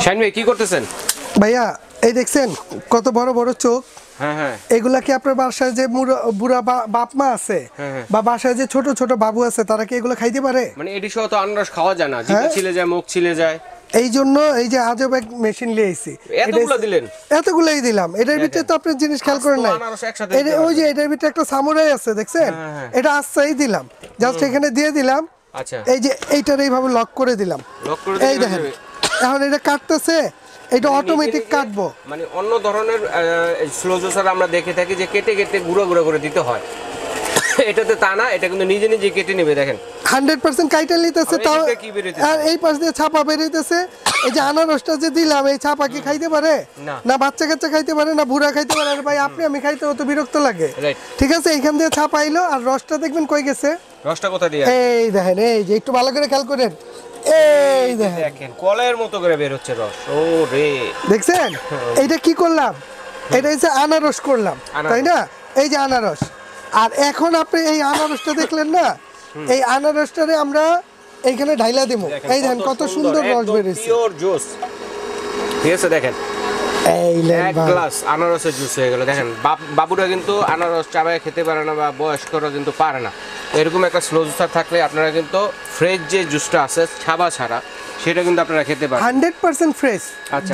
Shine ভাই কি করতেছেন? ভাইয়া এই দেখছেন কত বড় বড় চোখ। হ্যাঁ হ্যাঁ, এগুলা কি আপনার বাসায় যে বুড়া বাপ মা আছে বা বাসায় যে ছোট ছোট বাবু আছে তারা কি এগুলো খাইতে পারে? মানে এডি সহ তো আনারস খাওয়া যায় না, জিভে ছিলে যায়, মুখ ছিলে যায়। এই জন্য এই যে আজব এক মেশিন নিয়ে আইছি। এতগুলো দিলেন? এতগুলাই দিলাম। এটার ভিতরে তো আপনি জিনিস খেয়াল করেন নাই, ওই যে এটার ভিতরে একটা সামুরাই আছে দেখছেন, এটা আস্তেই দিলাম, জাস্ট এখানে দিয়ে দিলাম। আচ্ছা, এই যে এইটার এইভাবে লক করে দিলাম, এই দেখেন এখন এটা কাটতেছে, এটা অটোমেটিক কাটবো। মানে অন্য ধরনের স্লো জুসার আমরা দেখে থাকি যে কেটে কেটে গুঁড়ো গুঁড়ো করে দিতে হয়, এটাতে তা না, এটা কিন্তু নিজে নিজে কেটে নেবে। দেখেন 100% কাইটা নিতেছে, তাও আর এই পাশ দিয়ে ছাপা বেরিয়েছে। এই যে আনারসটা যে দিলাম, এই ছাপা কি খাইতে পারে? না বাচ্চা কাচ্চা খাইতে পারে, না বুড়া খাইতে পারে। আর ভাই আপনি আমি খাইতে অত বিরক্ত লাগে, ঠিক আছে? এইখান দিয়ে ছাপা আইলো, আর রসটা দেখবেন কই গেছে? রসটা কোথা দিয়ে? এই দেখেন, এই যে একটু ভালো করে খেয়াল করেন, এই দেখেন কলের মতো করে বের হচ্ছে রস। ও রে, দেখছেন এইটা কি করলাম? এটা হচ্ছে আনারস করলাম, তাই না? এই যে আনারস। আর এখন আপনি এই আনারসটা দেখলেন না, এই আনারসটারে আমরা এইখানে ঢাইলা দেবো। এই দেখেন কত সুন্দর রস বেরিয়েছে, পিওর জুস। ঠিক আছে, দেখেন এই এক গ্লাস আনারসের জুস হয়ে গেল। দেখেন বাবুরা কিন্তু আনারস চাবায় খেতে পারে না, বা বয়স্করা কিন্তু পারে না। এরকম একটা স্লো জুসার থাকলে আপনারা কিন্তু ফ্রেশ যে জুসটা আছে ছাবা ছাড়া, সেটা কিন্তু আপনারা খেতে পারেন 100% ফ্রেশ।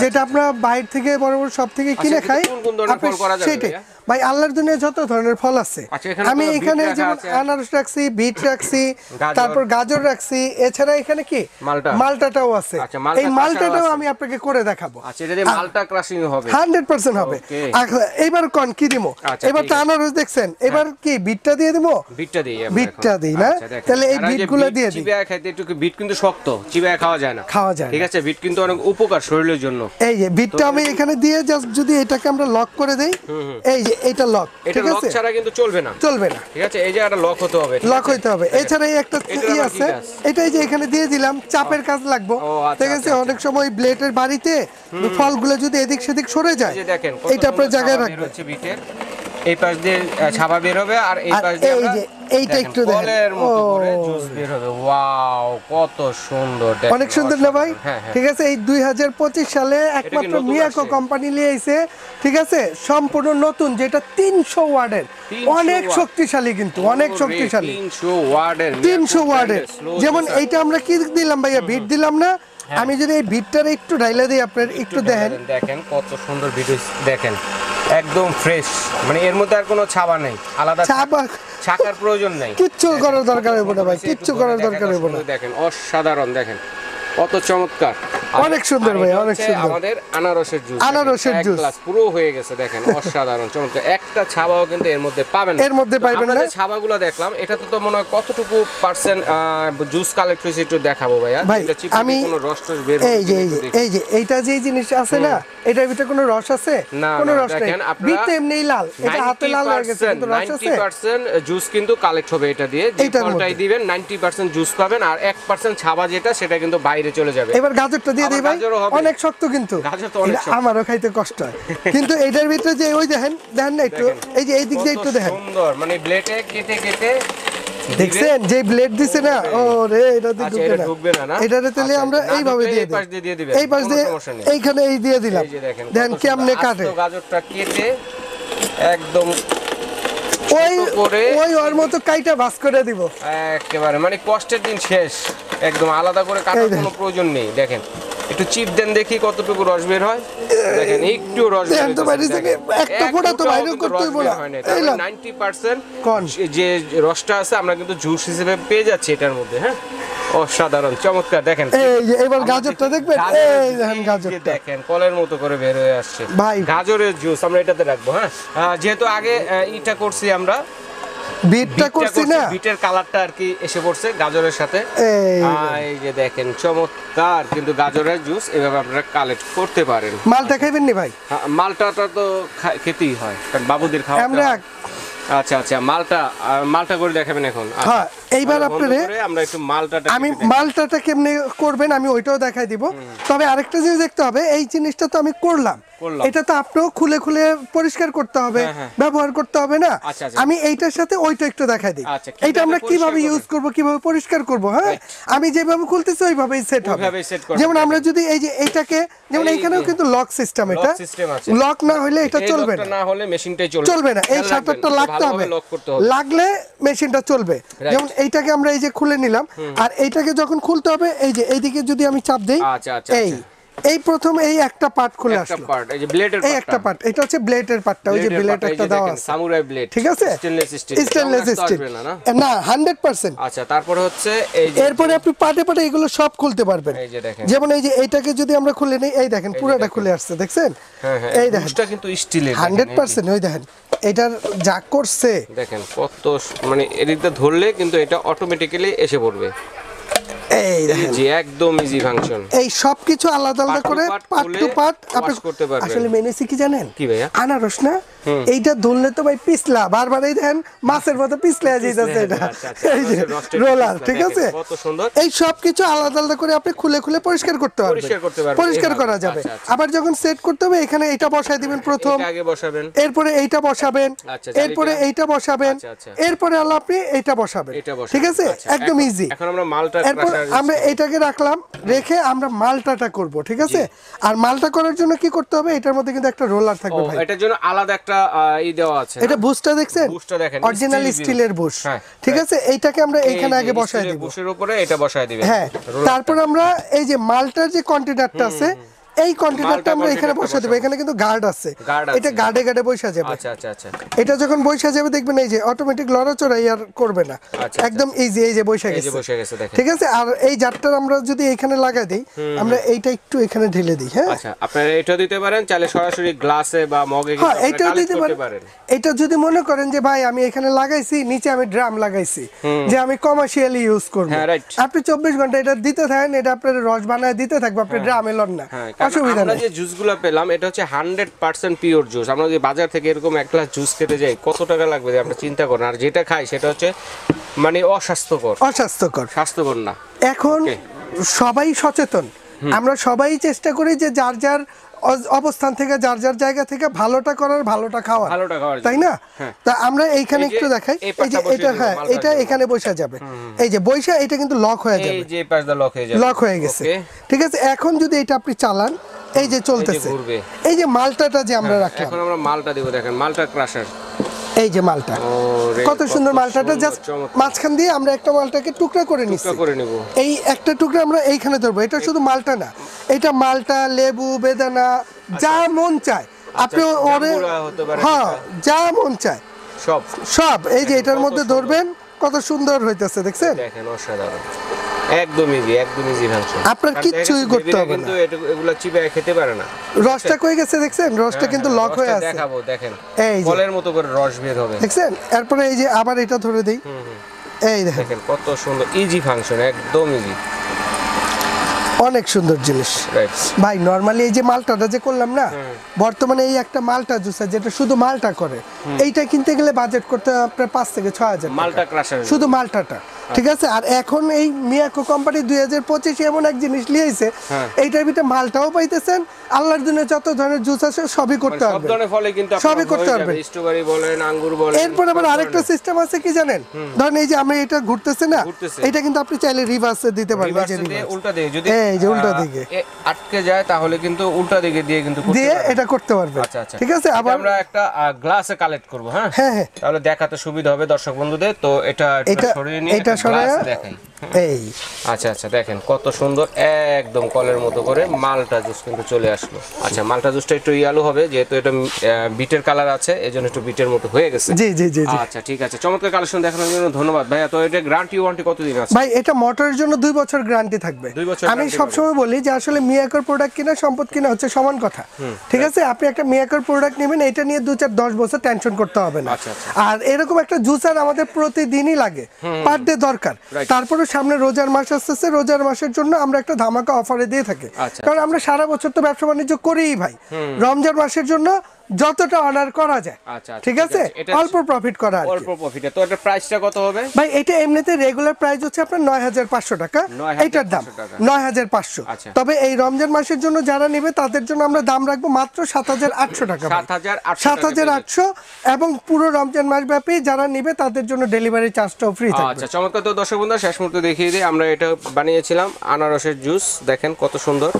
যেটা আমরা বাইরে থেকে বড় বড় সব থেকে কিনে খাই, কোন ধরনের ফল করা যাবে? সেটাই ভাই, আল্লাহর দুনিয়ায় যত ধরনের ফল আছে। আমি এখানে যেমন আনারস রাখছি, বিট রাখছি, তারপর গাজর রাখছি, এছাড়া এখানে কি মালটাটাও আছে। এই মালটাটাও আমি আপনাকে করে দেখাবো। আচ্ছা, এটা দিয়ে মালটা ক্রাশিং হবে, 100% হবে। এবার কোন কি দিমু? এবার তো আনারস দেখছেন, এবার কি বিটটা দিয়ে দিমু? বিটটা দিই না, তাহলে এই বিটগুলো দিয়ে দিই। চিবায় খাইতে একটু, বিট কিন্তু শক্ত, চিবায় খাওয়া যায় না, ঠিক আছে? বিট কিন্তু অনেক উপকার শরীরের জন্য। এই যে বিটটা আমি এখানে দিয়ে জাস্ট যদি এটাকে আমরা লক করে দেই, এই যে এটা লক, ঠিক আছে? লক ছাড়া কিন্তু চলবে না, ঠিক আছে? এই যে এটা লক হতে হবে, লক হইতে হবে। এছাড়া এই একটা ই আছে, এটাই যে এখানে দিয়ে দিলাম, চাপের কাজ লাগবে, ঠিক আছে? অনেক সময় ব্লেডের বাড়িতে ফলগুলো যদি এদিক সেদিক সরে যায়, এটা আপনার জায়গায় রাখবেন। এই পাশ দিয়ে ছাপা বের হবে, আর এই পাশ দিয়ে আমরা এইটা একটু দেখেন, কলের মতো করে জুস বের হবে। ওয়াও, কত সুন্দর, দেখেন অনেক সুন্দর না ভাই? ঠিক আছে, এই 2025 সালে একমাত্র মিয়াকো কোম্পানি নিয়ে আইছে, ঠিক আছে? সম্পূর্ণ নতুন, যেটা 300 ওয়াটের, অনেক শক্তিশালী, কিন্তু অনেক শক্তিশালী, 300 ওয়াটের। যেমন এইটা আমরা কি দিলাম ভাইয়া? বিট দিলাম না? আমি যদি এই বিটটারে একটু ঢাইলা দিই, আপনার একটু দেখেন, দেখেন কত সুন্দর ভিডিও, দেখেন একদম ফ্রেশ। মানে এর মধ্যে আর কোনো ছাবা নেই, আলাদা ছাকার প্রয়োজন নেই, কিচ্ছু করার দরকার হবে না ভাই, কিচ্ছু করার দরকার হবে না। দেখেন অসাধারণ, দেখেন কত চমৎকার, অনেক সুন্দর ভাই, অনেক সুন্দর। আমাদের আনারসের জুস, আনারসের জুস গ্লাস পুরো হয়ে গেছে, দেখেন অসাধারণ চমৎকার। একটা ছাবাও কিন্তু এর মধ্যে পাবেন না, এর মধ্যে পাবেন না। ছাবাগুলো দেখলাম, এটা তো মনে হয় কতটুকু পার্সেন্ট জুস কালেক্ট হয়েছে একটু দেখাবো ভাইয়া। আমি কোনো রস টস বের, এই যে এইটা যে জিনিস আছে না, এটার ভিতরে কোনো রস আছে? কোনো রস নেই, বিট এমনি লাল, এটা হাতে লাল হয়ে গেছে, কিন্তু রস আছে। 90% জুস কিন্তু কালেক্ট হবে এটা দিয়ে, যে ফলটাই দিবেন 90% জুস পাবেন, আর 1% ছাবা যেটা, সেটা কিন্তু বাইরে চলে যাবে। এবার গাজরটা দিয়ে দিই ভাই, অনেক শক্ত, কিন্তু আমারও খাইতে কষ্ট হয়, কিন্তু এটার ভিতরে যে ওই দেখেন না একটু, এই যে এই দিক দিয়ে একটু দেখেন, সুন্দর, মানে ব্লেডে কেটে কেটে দেখছেন যে ব্লেড দিছে না, ও রে, এটা ঢুকবে না, এটারে তেলে আমরা এইভাবে দিয়ে দিই, এই পাশ দিয়ে এইখানে এই দিয়ে দিলাম, দেখেন কেমনে কাটে। গাজরটা কেটে একদম ওই ওর মতো কাইটা ভাঁজ করে দিব একেবারে, মানে কষ্টের দিন শেষ, একদম আলাদা করে কাটার কোনো প্রয়োজন নেই। দেখেন একটু চিপ দেন, দেখি কতটুকু রস বের হয়। দেখেন একটু রস বের তো বাইরে থেকে একটা ফোঁটা তো বাইরে করতে হইব না, এই 90% যে রসটা আছে আমরা কিন্তু জুস হিসেবে পেয়ে যাচ্ছি এটার মধ্যে। হ্যাঁ, অসাধারণ চমৎকার। দেখেন এই যে এবার গাজরটা দেখবেন, এই দেখেন গাজরটা দেখেন কলের মতো করে বের হয়ে আসছে ভাই। গাজরের জুস আমরা এটাতে রাখবো। হ্যাঁ, যেহেতু আগে ইটা করছি আমরা, বিটটা করছি না, বিটের কালারটা আর কি এসে পড়ছে গাজরের সাথে। এই যে দেখেন চমৎকার, কিন্তু গাজরের জুস এভাবে আপনারা কালেক্ট করতে পারেন। মালটা খাইবেন নি ভাই? মালটাটা তো খেতেই হয়, কারণ বাবুদের খাওয়া। আচ্ছা আচ্ছা, মালটা করে দেখাবেন এখন। হ্যাঁ, এইবার আপনারে আমরা একটু মালটাটা কেমনে করবেন আমি ওইটাও দেখাই দিব। তবে আরেকটা জিনিস দেখতে হবে, এই জিনিসটা তো আমি করলাম, এটা তো আপনিও খুলে খুলে পরিষ্কার করতে হবে, ব্যবহার করতে হবে না। আমি এইটার সাথে ওইটা একটু দেখাই দিই, এইটা আমরা কিভাবে ইউজ করব, কিভাবে পরিষ্কার করব। হ্যাঁ, আমি যেভাবে খুলতেছি ওইভাবেই সেট হবে। যেমন আমরা যদি এই যে এইটাকে, যেমন এইখানেও কিন্তু লক সিস্টেম, এটা লক না হলে এটা চলবে না, না হলে মেশিনটাই চলবে না। এই শাটারটা লাগতে হবে, লাগলে মেশিনটা চলবে। যেমন এইটাকে আমরা এই যে খুলে নিলাম, আর এইটাকে যখন খুলতে হবে এই যে এইদিকে যদি আমি চাপ দেই, এই প্রথম এই একটা পার্ট খুলে আসলো, এই যে ব্লেডের এই একটা পার্ট, এটা হচ্ছে ব্লেডের পার্টটা, ওই যে ব্লেড একটা দেওয়া আছে, সামুরাই ব্লেড, ঠিক আছে, স্টেনলেস স্টিল না 100%। আচ্ছা, তারপরে হচ্ছে এই যে এরপরে আপনি পার্টে পার্টে এগুলো সব খুলতে পারবেন। এই যে দেখেন, যেমন এই যে এইটাকে যদি আমরা খুলে নেই, এই দেখেন পুরোটা খুলে আসছে, দেখছেন? হ্যাঁ হ্যাঁ, এই দেখেন, এটা কিন্তু স্টিলের 100%। ওই দেখেন এটার যা করছে, দেখেন কত, মানে এদিকটা ধরলে কিন্তু এটা অটোমেটিক্যালি এসে পড়বে। এই দেখেন জি, একদম ইজি ফাংশন। এই সব কিছু আলাদা আলাদা করে পার্ট টু পার্ট আপনি করতে পারবেন। আসলে মেনেছি কি জানেন? কি ভাইয়া? আনারস না, এইটা ধরলে তো ভাই পিছলা, বারবার এই দেখেন মাছের মতো পিছলা যাইতেছে এটা, এই যে রোলার, ঠিক আছে? কত সুন্দর। এই সব কিছু আলাদা আলাদা করে আপনি খুলে খুলে পরিষ্কার করতে পারবেন, পরিষ্কার করা যাবে। আবার যখন সেট করতে হবে, এখানে এটা বসায় দিবেন প্রথম, আগে বসাবেন, এরপরে এইটা বসাবেন, এরপরে এইটা বসাবেন, এরপরে আলো আপনি এইটা বসাবেন, ঠিক আছে? একদম ইজি। এখন আমরা মালটা, এরপর আমরা এটাকে রাখলাম, রেখে আমরা মালটাটা করব, ঠিক আছে? আর মালটা করার জন্য কি করতে হবে, এটার মধ্যে কিন্তু একটা রোলার থাকবে ভাই, এটার জন্য আলাদা একটা ই দেওয়া আছে। এটা বুশটা দেখছেন, বুশটা দেখেন, অরিজিনাল স্টিলের বুশ, ঠিক আছে? এইটাকে আমরা এইখানে আগে বসায় দিব, বুশের উপরে এটা বসায় দিবেন। হ্যাঁ, তারপর আমরা এই যে মালটার যে কন্টেনারটা আছে, এই কন্টেনারটা আমরা এখানে বসা দেব। এখানে কিন্তু গার্ড আছে, এটা গার্ডে গার্ডে বসা যাবে। আচ্ছা আচ্ছা আচ্ছা, এটা যখন বসা যাবে দেখবেন এই যে অটোমেটিক লড়াচড়া আর করবে না, একদম ইজি। এই যে বসা গেছে, ঠিক আছে? আর এই জারটা আমরা যদি এখানে লাগাই দেই, আমরা এইটা একটু এখানে ঢেলে দিই। হ্যাঁ, আচ্ছা, আপনারা এটা দিতে পারেন, চাইলে সরাসরি গ্লাসে বা মগে কিন্তু আপনারা এটাও দিতে পারেন। এটা যদি মনে করেন যে ভাই আমি এখানে লাগাইছি, নিচে আমি ড্রাম লাগাইছি, যে আমি কমার্শিয়ালি ইউজ করব, আপনি 24 ঘন্টা এটা দিতে থাকেন, এটা আপনার রস বানায় দিতে থাকবে, আপনি ড্রামে লন না, অসুবিধা নেই। আমরা যে জুসগুলো পেলাম, এটা হচ্ছে 100% পিওর জুস। আমরা যদি বাজার থেকে এরকম এক গ্লাস জুস খেতে যাই, কত টাকা লাগবে আপনি চিন্তা করেন। আর যেটা খাই সেটা হচ্ছে মানে অস্বাস্থ্যকর, স্বাস্থ্যকর না। এখন সবাই সচেতন, আমরা সবাই চেষ্টা করি যে যার যার অবস্থান থেকে, যার যার জায়গা থেকে ভালোটা করার, ভালোটা খাওয়ার, তাই না? তা আমরা এইখানে একটু দেখাই, এই যে এটা, হ্যাঁ, এটা এখানে বসা যাবে, এই যে বসা, এটা কিন্তু লক হয়ে যাবে, এই যে পাশটা লক হয়ে যাবে, লক হয়ে গেছে, ঠিক আছে? এখন যদি এটা আপনি চালান, এই যে চলতেছে, এই যে মালটাটা যে আমরা রাখলাম, এখন আমরা মালটা দেব, দেখেন মালটা ক্রাশার, এই যে মালটা, কত সুন্দর মালটাটা, জাস্ট মাঝখান দিয়ে আমরা একটা মালটাকে টুকরা করে নিচ্ছি, এই একটা টুকরা আমরা এইখানে ধরবো। এটা শুধু মালটা না, এটা মালটা, লেবু, বেদানা, যা মন চায় আপনি ওরে, হ্যাঁ, যা মন চায় সব সব এই যে এটার মধ্যে ধরবেন, কত সুন্দর হইতেছে, দেখছেন? দেখেন অসাধারণ, একদম ইজি, একদম ইজি ফাংশন। আপনার কিচ্ছুই করতে হবে না, কিন্তু এগুলা চিবায় খেতে পারে না। রসটা কই গেছে দেখছেন? রসটা কিন্তু লক হয়ে আছে, দেখাবো, দেখেন এই যে কলের মতো করে রস বের হবে, দেখছেন? এরপরে এই যে আবার এটা ধরে দেই, এই দেখেন কত সুন্দর ইজি ফাংশন, একদম ইজি, অনেক সুন্দর জিনিস ভাই। নরমালি এই যে মালটাটা যে করলাম না, বর্তমানে এই একটা মালটা জুসার যেটা শুধু মালটা করে, এইটা কিনতে গেলে বাজেট করতে আপনার 5 থেকে 6,000 মালটা ক্রাশার, শুধু মালটাটা, ঠিক আছে? আর এখন এই মিয়াকো কোম্পানি 2025 এমন এক জিনিস লিয়েছে, এইটার ভিতরে মালটাও পাইতেছেন, আল্লাহর দিনে যত ধরনের জুস আছে সবই করতে পারবেন, সব ধরনের ফলে কিন্তু সবই করতে পারবেন, স্ট্রবেরি বলেন, আঙ্গুর বলেন। এরপর আবার আরেকটা সিস্টেম আছে কি জানেন? ধরেন এই যে আমরা এটা ঘুরতেছে না, এটা কিন্তু আপনি চাইলে রিভার্সে দিতে পারবেন, এই যে উল্টা দিকে যদি, এই যে উল্টা দিকে আটকে যায়, তাহলে কিন্তু উল্টা দিকে দিয়ে কিন্তু দিয়ে এটা করতে পারবেন। আচ্ছা আচ্ছা, ঠিক আছে? আবার আমরা একটা গ্লাসে কালেক্ট করব, হ্যাঁ হ্যাঁ, তাহলে দেখাতে সুবিধা হবে দর্শক বন্ধুদের। তো এটা সরিয়ে নিয়ে এটা সরায় দেখাই, এই আচ্ছা আচ্ছা, দেখেন কত সুন্দর, একদম কলের মতো করে মালটা জুস কিন্তু চলে আসলো। আচ্ছা, মালটা জুসটা একটু ইয়ালো হবে, যেহেতু এটা বিটের কালার আছে, এজন্য একটু বিটের মতো হয়ে গেছে। জি জি জি, আচ্ছা ঠিক আছে, চমৎকার কালেকশন দেখানোর জন্য ধন্যবাদ ভাইয়া। তো এটা গ্যারান্টি ওয়ারেন্টি কতদিন আছে ভাই? এটা মোটরের জন্য 2 বছর গ্যারান্টি থাকবে। আমি সবসময় বলি যে আসলে মিয়াকোর প্রোডাক্ট কিনা সম্পদ কিনা হচ্ছে সমান কথা, ঠিক আছে? আপনি একটা মিয়াকোর প্রোডাক্ট নেবেন, এটা নিয়ে 2-4-10 বছর টেনশন করতে হবে না। আর এরকম একটা জুসার আমাদের প্রতিদিনই লাগে, পার ডে দরকার। তারপরে সামনে রোজার মাস আসতেছে, রোজার মাসের জন্য আমরা একটা ধামাকা অফারে দিয়ে থাকি, কারণ আমরা সারা বছর তো ব্যবসা বাণিজ্য করিই ভাই। রমজান মাসের জন্য যতটা অর্ডার করা যায়। আচ্ছা, ঠিক আছে, অল্প প্রফিট করা, অল্প প্রফিটে। তো এটা প্রাইসটা কত হবে ভাই? এটা এমনিতে রেগুলার প্রাইস হচ্ছে আপনার 9500 টাকা, এটার দাম 9500। তবে এই রমজান মাসের জন্য যারা নেবে তাদের জন্য আমরা দাম রাখবো মাত্র 7800 টাকা, 7800, এবং পুরো রমজান মাস ব্যাপী যারা নেবে তাদের জন্য ডেলিভারি চার্জটাও ফ্রি থাকবে। আচ্ছা, চমৎকার। তো দর্শক বন্ধুরা, শেষ মুহূর্তে দেখিয়ে দিই, আমরা এটা বানিয়েছিলাম আনারসের জুস, দেখেন কত সুন্দর।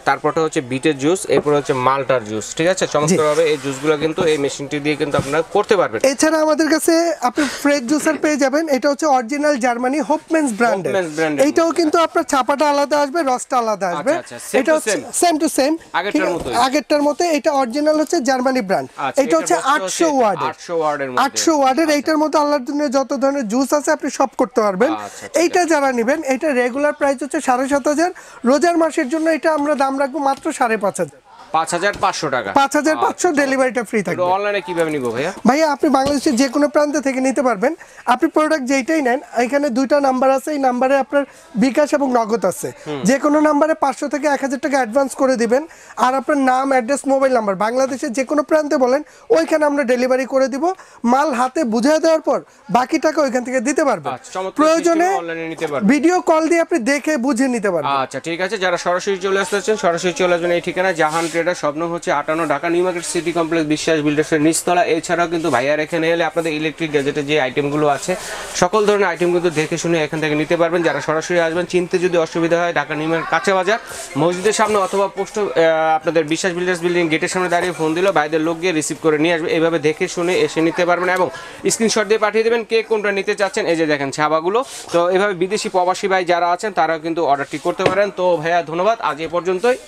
তারপরটা হচ্ছে বিটের জুস, এরপর হচ্ছে মালটার জুস। ঠিক আছে, চমৎকারভাবে এই জুসগুলো কিন্তু এই মেশিনটি দিয়ে কিন্তু আপনারা করতে পারবেন। এছাড়া আমাদের কাছে আপনি ফ্রেশ জুসার পেয়ে যাবেন, এটা হচ্ছে অরিজিনাল জার্মানি হোপমেন্স ব্র্যান্ডের। এইটাও কিন্তু আপনার ছাপাটা আলাদা আসবে, রসটা আলাদা আসবে। এটা হচ্ছে সেম টু সেম আগেরটার মতো। এটা অরিজিনাল হচ্ছে জার্মানি ব্র্যান্ড। এটা হচ্ছে 800 ওয়ার্ডের। এইটার মতো আল্লাহর জন্য যত ধরনের জুস আছে আপনি সব করতে পারবেন। এইটা যারা নেবেন, এটা রেগুলার প্রাইস হচ্ছে 7500, রোজার মাসের জন্য এটা আমরা দাম রাখবো মাত্র 5500, 5500 টাকা, 5500, ডেলিভারিটা ফ্রি থাকবে। অনলাইনে কিভাবে নিব ভাইয়া? ভাইয়া আপনি বাংলাদেশের যে কোনো প্রান্ত থেকে নিতে পারবেন। আপনি প্রোডাক্ট যেইটাই নেন, এখানে দুইটা নাম্বার আছে, এই নাম্বারে আপনার বিকাশ এবং নগদ আছে। যে কোনো নাম্বারে 500 থেকে 1000 টাকা অ্যাডভান্স করে দিবেন, আর আপনার নাম, অ্যাড্রেস, মোবাইল নাম্বার বাংলাদেশের যে কোনো প্রান্তে বলেন, ওইখানে আমরা ডেলিভারি করে দিব। মাল হাতে বুঝিয়ে দেওয়ার পর বাকি টাকা ওইখান থেকে দিতে পারবেন। প্রয়োজনে ভিডিও কল দিয়ে আপনি দেখে বুঝে নিতে পারবেন। আচ্ছা, ঠিক আছে। যারা সরাসরি চলে আসতেছেন, সরাসরি চলে আসবেন এই ঠিকানা, জাহান ট্রেডার, স্বপ্ন হচ্ছে 58, Dhaka new market city complex, বিশ্বাস বিল্ডার্সের নিচতলা। এছাড়াও কিন্তু ভাইয়ার এখানে এলে আপনাদের ইলেকট্রিক গ্যাজেটের যে আইটেমগুলো আছে, সকল ধরনের আইটেম কিন্তু দেখে শুনে এখান থেকে নিতে পারবেন। যারা সরাসরি আসবেন, চিনতে যদি অসুবিধা হয়, ঢাকা নিউ মার্কেট কাঁচা বাজার মসজিদের সামনে অথবা পোস্ট আপনাদের বিশ্বাস বিল্ডার্স বিল্ডিং গেটের সামনে দাঁড়িয়ে ফোন দিল, ভাইদের লোক গিয়ে রিসিভ করে নিয়ে আসবে। এইভাবে দেখে শুনে এসে নিতে পারবেন এবং স্ক্রিনশট দিয়ে পাঠিয়ে দেবেন কে কোনটা নিতে চাচ্ছেন। এই যে দেখেন ছাবাগুলো। তো এভাবে বিদেশি প্রবাসী ভাই যারা আছেন তারাও কিন্তু অর্ডারটি করতে পারেন। তো ভাইয়া ধন্যবাদ, আজ এ পর্যন্তই।